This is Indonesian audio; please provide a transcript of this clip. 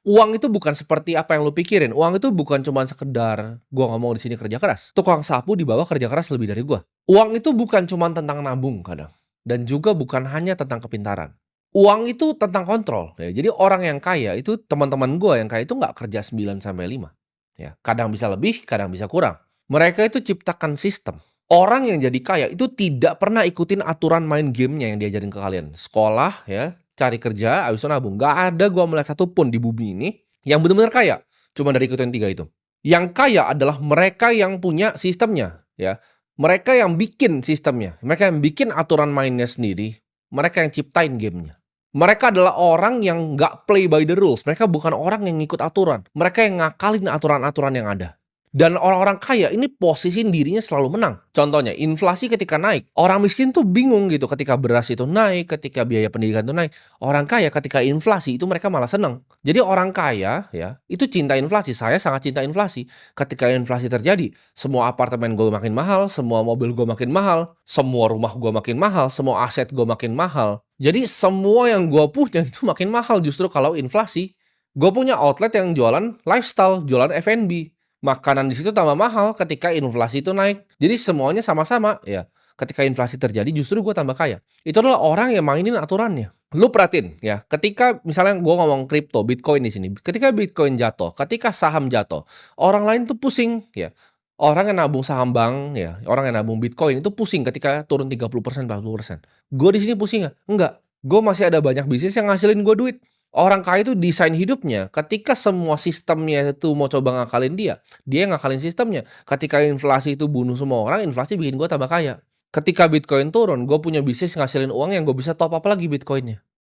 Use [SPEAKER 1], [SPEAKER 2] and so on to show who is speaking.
[SPEAKER 1] Uang itu bukan seperti apa yang lu pikirin. Uang itu bukan cuman sekedar gua ngomong di sini kerja keras. Tukang sapu di bawah kerja keras lebih dari gua. Uang itu bukan cuman tentang nabung kadang, dan juga bukan hanya tentang kepintaran. Uang itu tentang kontrol, ya. Jadi orang yang kaya itu teman-teman gua yang kaya itu nggak kerja 9 sampai 5, ya. Kadang bisa lebih, kadang bisa kurang. Mereka itu ciptakan sistem. Orang yang jadi kaya itu tidak pernah ikutin aturan main gamenya yang diajarin ke kalian. Sekolah ya, cari kerja, habis itu nabung. Nggak ada gua melihat satupun di bumi ini yang benar-benar kaya, cuma dari ikutin 3 itu. Yang kaya adalah mereka yang punya sistemnya, ya. Mereka yang bikin sistemnya, mereka yang bikin aturan mainnya sendiri, mereka yang ciptain gamenya. Mereka adalah orang yang nggak play by the rules, mereka bukan orang yang ngikut aturan, mereka yang ngakalin aturan-aturan yang ada. Dan orang-orang kaya ini posisiin dirinya selalu menang. Contohnya, inflasi ketika naik, orang miskin tuh bingung gitu ketika beras itu naik, ketika biaya pendidikan itu naik. Orang kaya ketika inflasi itu mereka malah senang. Jadi orang kaya ya, itu cinta inflasi. Saya sangat cinta inflasi. Ketika inflasi terjadi, semua apartemen gue makin mahal, semua mobil gue makin mahal, semua rumah gue makin mahal, semua aset gue makin mahal. Jadi semua yang gue punya itu makin mahal justru kalau inflasi. Gue punya outlet yang jualan lifestyle, jualan F&B. Makanan di situ tambah mahal ketika inflasi itu naik. Jadi semuanya sama-sama ya. Ketika inflasi terjadi justru gue tambah kaya. Itu adalah orang yang mainin aturannya. Lu perhatiin ya, ketika misalnya gue ngomong kripto, Bitcoin di sini. Ketika Bitcoin jatuh, ketika saham jatuh, orang lain tuh pusing ya. Orang yang nabung saham bank ya, orang yang nabung Bitcoin itu pusing ketika turun 30%, 40%. Gue di sini pusing nggak? Enggak. Gue masih ada banyak bisnis yang ngasilin gue duit. Orang kaya itu desain hidupnya, ketika semua sistemnya itu mau coba ngakalin dia yang ngakalin sistemnya. Ketika inflasi itu bunuh semua orang, inflasi bikin gue tambah kaya. Ketika Bitcoin turun, gue punya bisnis ngasilin uang yang gue bisa top up lagi Bitcoinnya.